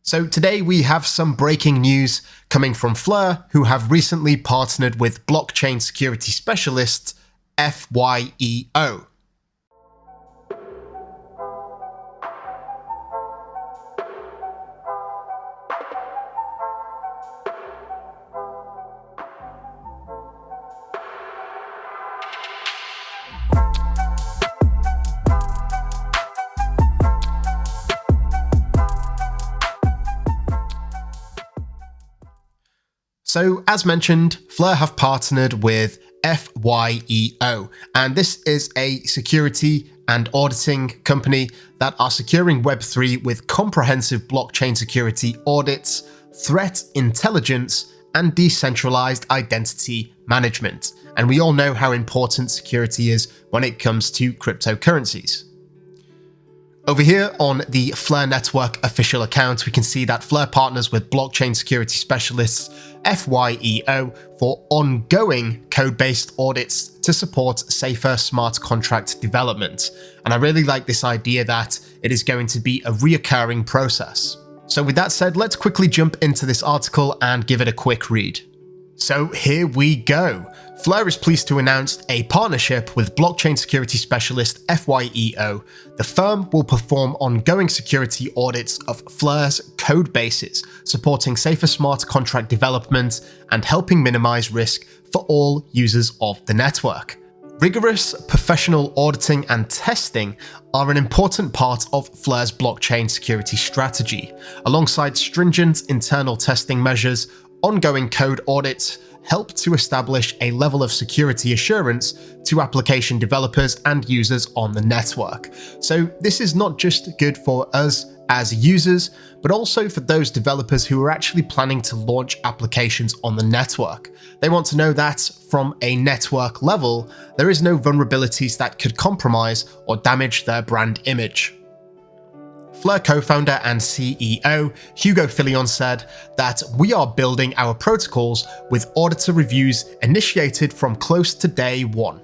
So today we have some breaking news coming from FLYEO, who have recently partnered with blockchain security specialist FYEO. So as mentioned, FLYEO have partnered with FYEO, and this is a security and auditing company that are securing Web3 with comprehensive blockchain security audits, threat intelligence, and decentralized identity management. And we all know how important security is when it comes to cryptocurrencies. Over here on the FLYEO Network official account, we can see that FLYEO partners with blockchain security specialists FYEO for ongoing code-based audits to support safer smart contract development. And I really like this idea that it is going to be a reoccurring process. So with that said, let's quickly jump into this article and give it a quick read. So here we go. FLYEO is pleased to announce a partnership with blockchain security specialist FYEO. The firm will perform ongoing security audits of FLYEO's code bases, supporting safer smart contract development and helping minimize risk for all users of the network. Rigorous professional auditing and testing are an important part of FLYEO's blockchain security strategy. Alongside stringent internal testing measures, ongoing code audits help to establish a level of security assurance to application developers and users on the network. So this is not just good for us as users, but also for those developers who are actually planning to launch applications on the network. They want to know that from a network level, there is no vulnerabilities that could compromise or damage their brand image. FLYEO co-founder and CEO Hugo Filion said that we are building our protocols with auditor reviews initiated from close to day one.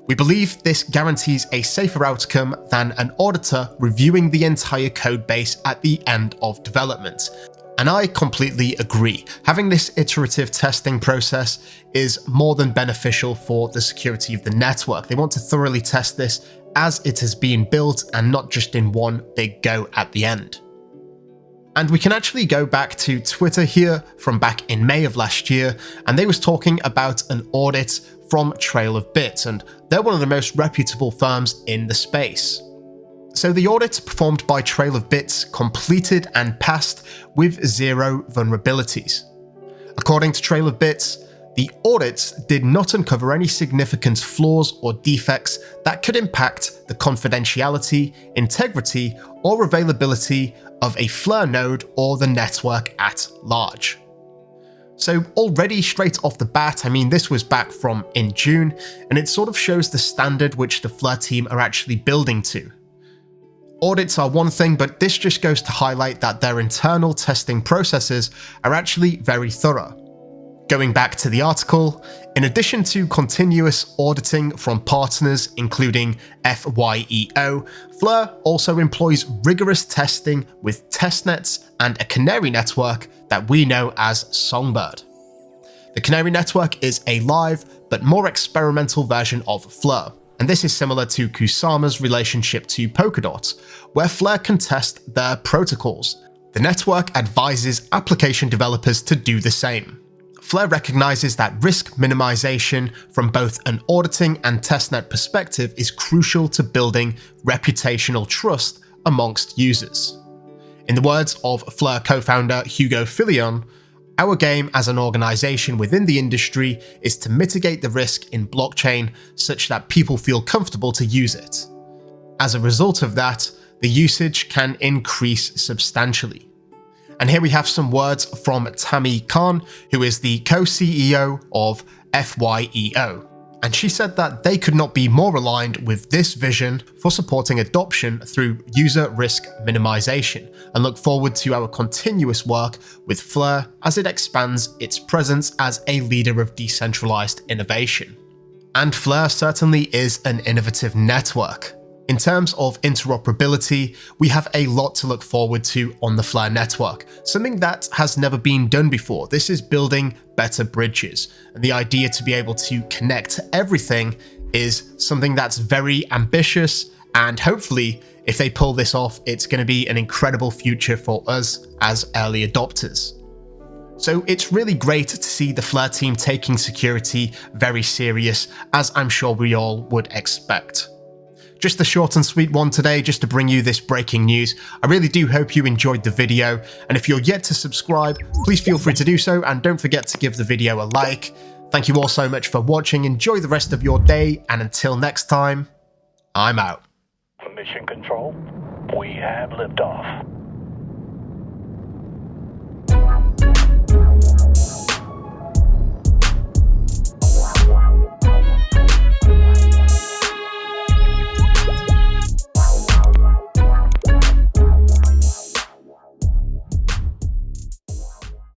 We believe this guarantees a safer outcome than an auditor reviewing the entire code base at the end of development. And I completely agree. Having this iterative testing process is more than beneficial for the security of the network. They want to thoroughly test this as it is being built and not just in one big go at the end. And we can actually go back to Twitter here from back in May of last year, and they was talking about an audit from Trail of Bits, and they're one of the most reputable firms in the space. So the audit performed by Trail of Bits completed and passed with 0 vulnerabilities. According to Trail of Bits, the audits did not uncover any significant flaws or defects that could impact the confidentiality, integrity, or availability of a FLYEO node or the network at large. So already straight off the bat, I mean, this was back from in June, and it sort of shows the standard which the FLYEO team are actually building to. Audits are one thing, but this just goes to highlight that their internal testing processes are actually very thorough. Going back to the article, in addition to continuous auditing from partners including FYEO, FLYEO also employs rigorous testing with testnets and a canary network that we know as Songbird. The canary network is a live but more experimental version of FLYEO, and this is similar to Kusama's relationship to Polkadot, where FLYEO can test their protocols. The network advises application developers to do the same. FLYEO recognizes that risk minimization from both an auditing and testnet perspective is crucial to building reputational trust amongst users. In the words of FLYEO co-founder Hugo Filion, "Our game as an organization within the industry is to mitigate the risk in blockchain such that people feel comfortable to use it. As a result of that, the usage can increase substantially." And here we have some words from Tammy Khan, who is the co-CEO of FYEO. And she said that they could not be more aligned with this vision for supporting adoption through user risk minimization, and look forward to our continuous work with FLYEO as it expands its presence as a leader of decentralized innovation. And FLYEO certainly is an innovative network. In terms of interoperability, we have a lot to look forward to on the Flare network, something that has never been done before. This is building better bridges, and the idea to be able to connect everything is something that's very ambitious, and hopefully, if they pull this off, it's going to be an incredible future for us as early adopters. So it's really great to see the Flare team taking security very serious, as I'm sure we all would expect. Just a short and sweet one today, just to bring you this breaking news. I really do hope you enjoyed the video, and if you're yet to subscribe, please feel free to do so, and don't forget to give the video a like. Thank you all so much for watching, enjoy the rest of your day, and until next time, I'm out. Mission Control, we have liftoff.